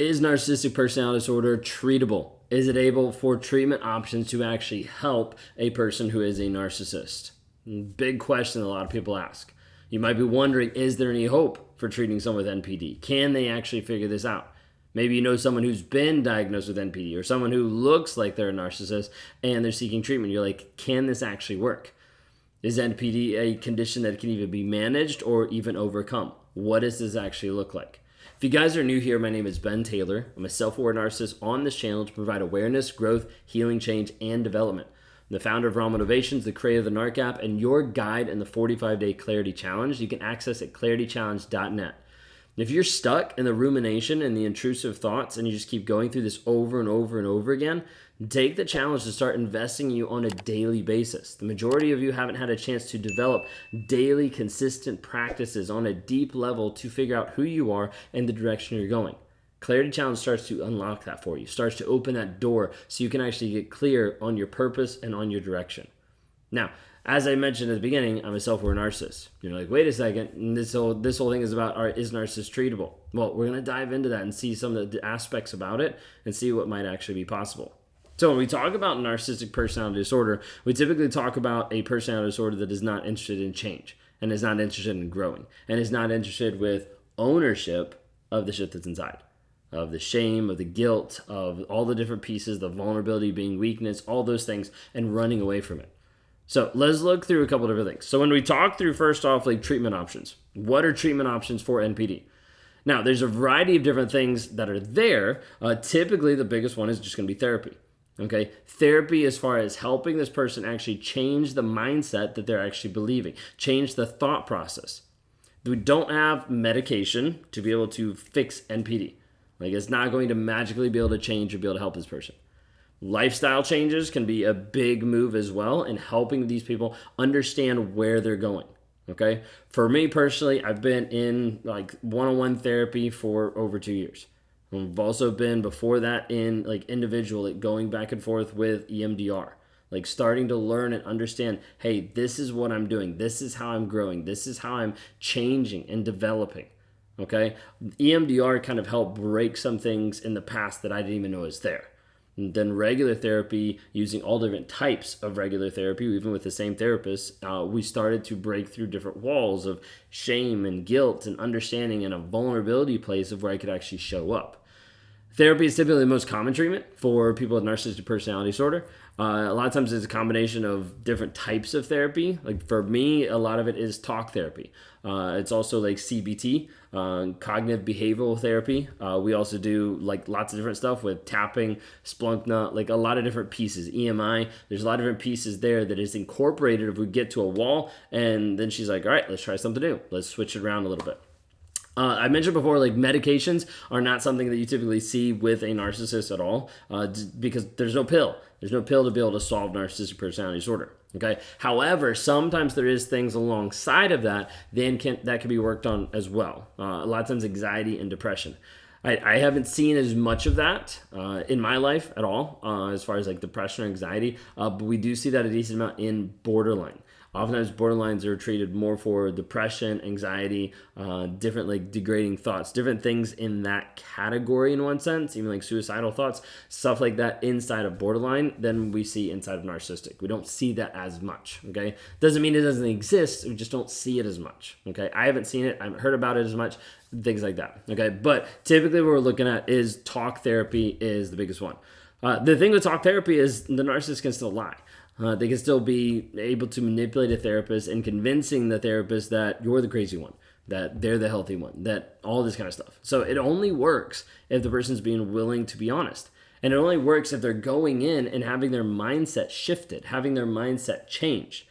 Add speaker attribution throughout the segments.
Speaker 1: Is narcissistic personality disorder treatable? Is it able for treatment options to actually help a person who is a narcissist? Big question that a lot of people ask. You might be wondering, is there any hope for treating someone with NPD? Can they actually figure this out? Maybe you know someone who's been diagnosed with NPD or someone who looks like they're a narcissist and they're seeking treatment. You're like, can this actually work? Is NPD a condition that can either be managed or even overcome? What does this actually look like? If you guys are new here, my name is Ben Taylor. I'm a self-aware narcissist on this channel to provide awareness, growth, healing, change, and development. I'm the founder of Raw Motivations, the creator of the NARC app, and your guide in the 45-day Clarity Challenge. You can access at claritychallenge.net. If you're stuck in the rumination and the intrusive thoughts and you just keep going through this over and over and over again, take the challenge to start investing in you on a daily basis. The majority of you haven't had a chance to develop daily consistent practices on a deep level to figure out who you are and the direction you're going. Clarity Challenge starts to unlock that for you, starts to open that door so you can actually get clear on your purpose and on your direction. Now, as I mentioned at the beginning, I'm a self-aware narcissist. You're like, wait a second, this whole thing is about, is narcissist treatable? Well, we're going to dive into that and see some of the aspects about it and see what might actually be possible. So when we talk about narcissistic personality disorder, we typically talk about a personality disorder that is not interested in change and is not interested in growing and is not interested with ownership of the shit that's inside, of the shame, of the guilt, of all the different pieces, the vulnerability being weakness, all those things, and running away from it. So let's look through a couple different things. So when we talk through, first off, like treatment options, what are treatment options for NPD? Now, there's a variety of different things that are there. Typically, the biggest one is just going to be therapy. Okay, therapy as far as helping this person actually change the mindset that they're actually believing, change the thought process. We don't have medication to be able to fix NPD. Like, it's not going to magically be able to change or be able to help this person. Lifestyle changes can be a big move as well in helping these people understand where they're going. Okay, for me personally, I've been in like one-on-one therapy for over 2 years. I've also been before that in like individual, like going back and forth with EMDR, like starting to learn and understand, hey, this is what I'm doing. This is how I'm growing. This is how I'm changing and developing. Okay. EMDR kind of helped break some things in the past that I didn't even know was there. And then regular therapy, using all different types of regular therapy, even with the same therapist, we started to break through different walls of shame and guilt and understanding and a vulnerability place of where I could actually show up. Therapy is typically the most common treatment for people with narcissistic personality disorder. A lot of times it's a combination of different types of therapy. Like for me, a lot of it is talk therapy. It's also like CBT, cognitive behavioral therapy. We also do like lots of different stuff with tapping, Splunkna, like a lot of different pieces. EMI, there's a lot of different pieces there that is incorporated if we get to a wall and then she's like, all right, let's try something new. Let's switch it around a little bit. I mentioned before, like medications are not something that you typically see with a narcissist at all because there's no pill. There's no pill to be able to solve narcissistic personality disorder. Okay. However, sometimes there is things alongside of that that can be worked on as well. A lot of times anxiety and depression. I haven't seen as much of that in my life at all as far as like depression or anxiety, but we do see that a decent amount in borderline. Oftentimes borderlines are treated more for depression, anxiety, different like degrading thoughts, different things in that category in one sense, even like suicidal thoughts, stuff like that inside of borderline than we see inside of narcissistic. We don't see that as much, okay? Doesn't mean it doesn't exist, we just don't see it as much, okay? I haven't seen it, I haven't heard about it as much, things like that, okay? But typically what we're looking at is talk therapy is the biggest one. The thing with talk therapy is the narcissist can still lie. They can still be able to manipulate a therapist and convincing the therapist that you're the crazy one, that they're the healthy one, that all this kind of stuff. So it only works if the person's being willing to be honest. And it only works if they're going in and having their mindset shifted, having their mindset changed.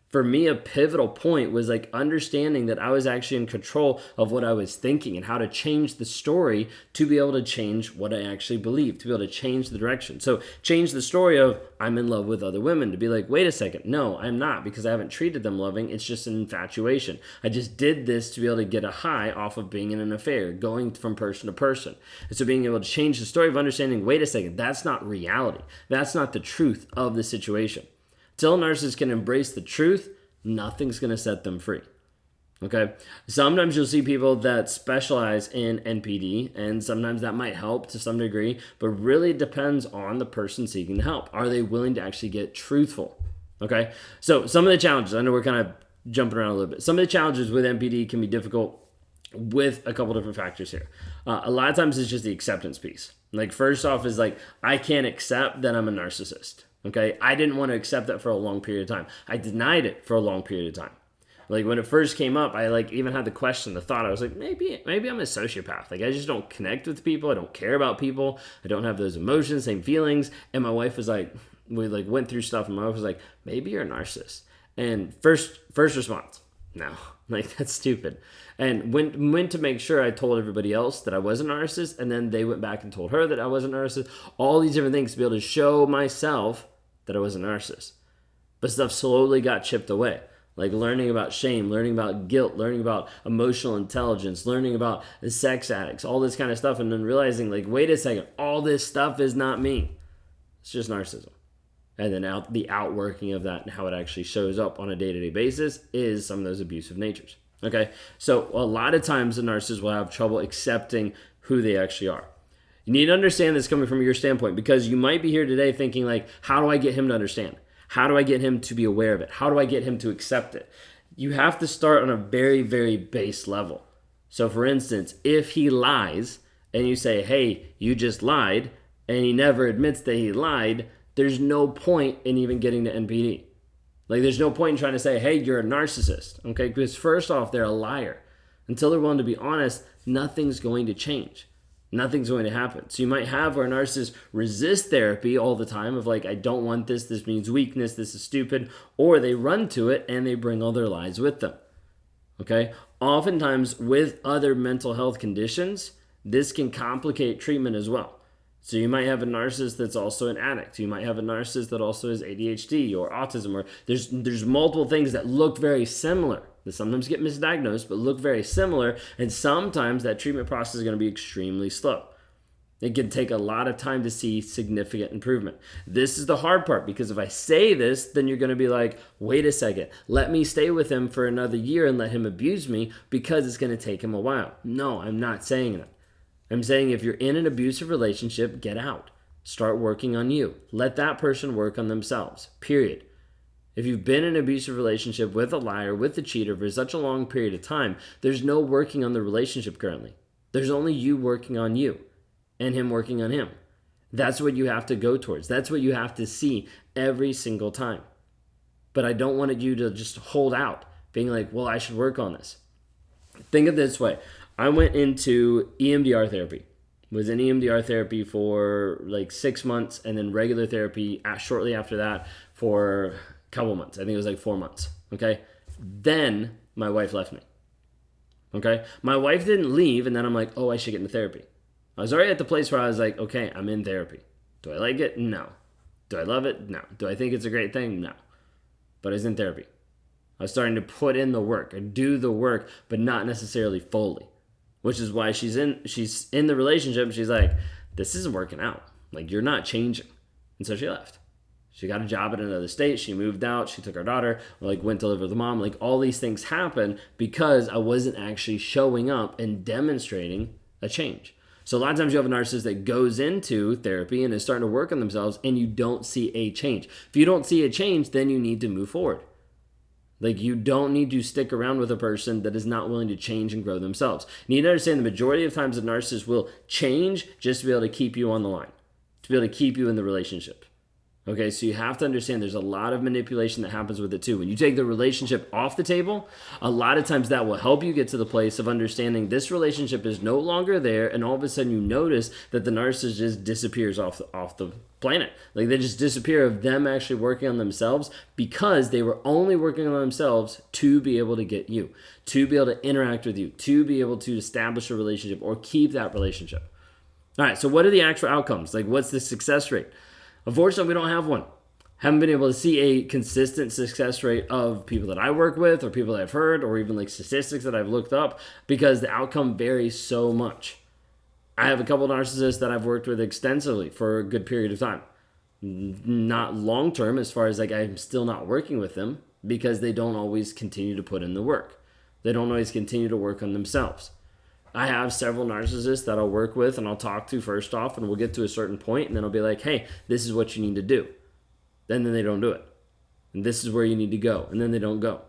Speaker 1: For me, a pivotal point was like understanding that I was actually in control of what I was thinking and how to change the story to be able to change what I actually believe, to be able to change the direction. So change the story of I'm in love with other women to be like, wait a second, no, I'm not because I haven't treated them loving. It's just an infatuation. I just did this to be able to get a high off of being in an affair, going from person to person. And so being able to change the story of understanding, wait a second, that's not reality. That's not the truth of the situation. Till narcissists can embrace the truth, nothing's going to set them free. Okay. Sometimes you'll see people that specialize in NPD, and sometimes that might help to some degree, but really depends on the person seeking the help. Are they willing to actually get truthful? Okay. So some of the challenges, I know we're kind of jumping around a little bit. Some of the challenges with NPD can be difficult with a couple different factors here. A lot of times it's just the acceptance piece. Like, first off is like, I can't accept that I'm a narcissist. Okay. I didn't want to accept that for a long period of time. I denied it for a long period of time. Like, when it first came up, I like even had the question, the thought, I was like, maybe I'm a sociopath. Like, I just don't connect with people. I don't care about people. I don't have those emotions, same feelings. And my wife was like, we like went through stuff, and my wife was like, maybe you're a narcissist. And first response, no, like, that's stupid. And went to make sure I told everybody else that I was a narcissist, and then they went back and told her that I was a narcissist. All these different things to be able to show myself that I was a narcissist. But stuff slowly got chipped away. Like learning about shame, learning about guilt, learning about emotional intelligence, learning about the sex addicts, all this kind of stuff. And then realizing, like, wait a second, all this stuff is not me. It's just narcissism. And then the outworking of that and how it actually shows up on a day-to-day basis is some of those abusive natures. Okay, so a lot of times the narcissist will have trouble accepting who they actually are. You need to understand this coming from your standpoint, because you might be here today thinking, like, how do I get him to understand? How do I get him to be aware of it? How do I get him to accept it? You have to start on a very, very base level. So for instance, if he lies and you say, hey, you just lied, and he never admits that he lied, there's no point in even getting to NPD. Like, there's no point in trying to say, hey, you're a narcissist, okay? Because first off, they're a liar. Until they're willing to be honest, nothing's going to change. Nothing's going to happen. So you might have where narcissists resist therapy all the time of like, I don't want this, this means weakness, this is stupid, or they run to it and they bring all their lies with them. Okay? Oftentimes with other mental health conditions, this can complicate treatment as well. So you might have a narcissist that's also an addict. You might have a narcissist that also has ADHD or autism, or there's multiple things that look very similar. That sometimes get misdiagnosed, but look very similar, and sometimes that treatment process is going to be extremely slow. It can take a lot of time to see significant improvement. This is the hard part, because if I say this, then you're going to be like, wait a second, let me stay with him for another year and let him abuse me because it's going to take him a while. No, I'm not saying that. I'm saying if you're in an abusive relationship, get out. Start working on you. Let that person work on themselves, period. If you've been in an abusive relationship with a liar, with a cheater for such a long period of time, there's no working on the relationship currently. There's only you working on you and him working on him. That's what you have to go towards. That's what you have to see every single time. But I don't want you to just hold out, being like, well, I should work on this. Think of it this way. I went into EMDR therapy. Was in EMDR therapy for like 6 months, and then regular therapy shortly after that for couple months. I think it was like 4 months. Okay. Then my wife left me. Okay. My wife didn't leave, and then I'm like, oh, I should get into therapy. I was already at the place where I was like, okay, I'm in therapy. Do I like it? No. Do I love it? No. Do I think it's a great thing? No. But I was in therapy. I was starting to put in the work or do the work, but not necessarily fully, which is why she's in the relationship. And she's like, this isn't working out. Like, you're not changing. And so she left. She got a job in another state. She moved out. She took her daughter, like went to live with the mom. Like, all these things happen because I wasn't actually showing up and demonstrating a change. So a lot of times you have a narcissist that goes into therapy and is starting to work on themselves, and you don't see a change. If you don't see a change, then you need to move forward. Like, you don't need to stick around with a person that is not willing to change and grow themselves. You need to understand the majority of times a narcissist will change just to be able to keep you on the line, to be able to keep you in the relationship. Okay, so you have to understand there's a lot of manipulation that happens with it too. When you take the relationship off the table, a lot of times that will help you get to the place of understanding this relationship is no longer there, and all of a sudden you notice that the narcissist just disappears off the planet. Like, they just disappear of them actually working on themselves, because they were only working on themselves to be able to get you, to be able to interact with you, to be able to establish a relationship or keep that relationship. All right, so what are the actual outcomes? Like, what's the success rate? Unfortunately, we don't have one. Haven't been able to see a consistent success rate of people that I work with or people that I've heard or even like statistics that I've looked up, because the outcome varies so much. I have a couple of narcissists that I've worked with extensively for a good period of time. Not long term, as far as like I'm still not working with them, because they don't always continue to put in the work. They don't always continue to work on themselves. I have several narcissists that I'll work with and I'll talk to first off, and we'll get to a certain point, and then I'll be like, hey, this is what you need to do. Then they don't do it. And this is where you need to go, and then they don't go.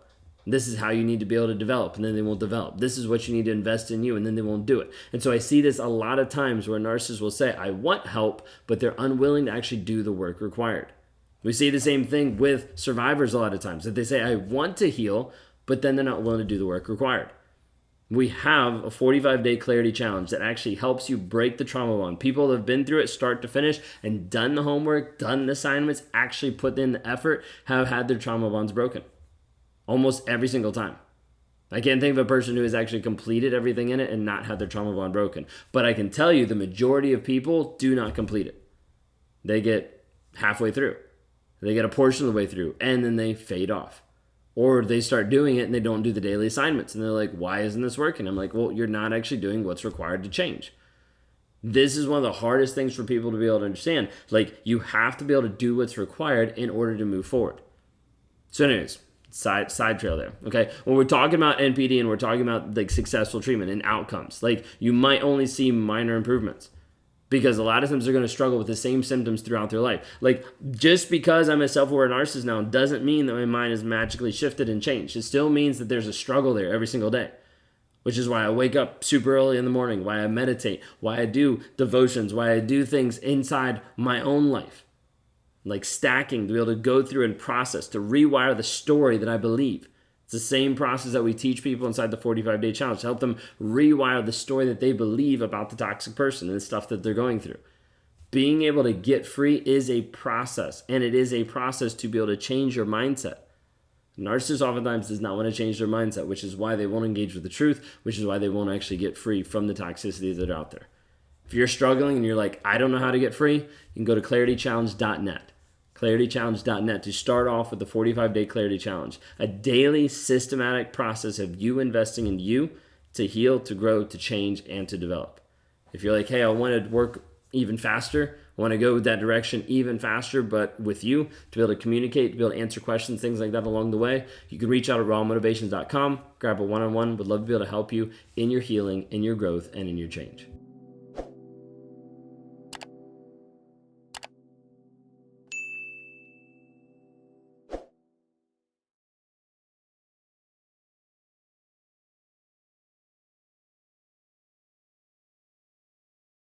Speaker 1: This is how you need to be able to develop, and then they won't develop. This is what you need to invest in you, and then they won't do it. And so I see this a lot of times where narcissists will say, I want help, but they're unwilling to actually do the work required. We see the same thing with survivors a lot of times, that they say, I want to heal, but then they're not willing to do the work required. We have a 45-day clarity challenge that actually helps you break the trauma bond. People that have been through it start to finish and done the homework, done the assignments, actually put in the effort, have had their trauma bonds broken. Almost every single time. I can't think of a person who has actually completed everything in it and not had their trauma bond broken. But I can tell you the majority of people do not complete it. They get halfway through. They get a portion of the way through, and then they fade off. Or they start doing it and they don't do the daily assignments. And they're like, why isn't this working? I'm like, well, you're not actually doing what's required to change. This is one of the hardest things for people to be able to understand. Like, you have to be able to do what's required in order to move forward. So anyways, side trail there. Okay. When we're talking about NPD and we're talking about like successful treatment and outcomes, like you might only see minor improvements because a lot of times they're going to struggle with the same symptoms throughout their life. Like just because I'm a self-aware narcissist now doesn't mean that my mind is magically shifted and changed. It still means that there's a struggle there every single day, which is why I wake up super early in the morning, why I meditate, why I do devotions, why I do things inside my own life. Like stacking, to be able to go through and process, to rewire the story that I believe. It's the same process that we teach people inside the 45-day challenge to help them rewire the story that they believe about the toxic person and the stuff that they're going through. Being able to get free is a process, and it is a process to be able to change your mindset. Narcissists oftentimes does not want to change their mindset, which is why they won't engage with the truth, which is why they won't actually get free from the toxicities that are out there. If you're struggling and you're like, I don't know how to get free, you can go to claritychallenge.net. claritychallenge.net to start off with the 45-day clarity challenge, a daily systematic process of you investing in you to heal, to grow, to change, and to develop. If you're like, hey, I want to work even faster, I want to go that direction even faster, but with you, to be able to communicate, to be able to answer questions, things like that along the way, you can reach out at rawmotivations.com, grab a one-on-one. Would love to be able to help you in your healing, in your growth, and in your change.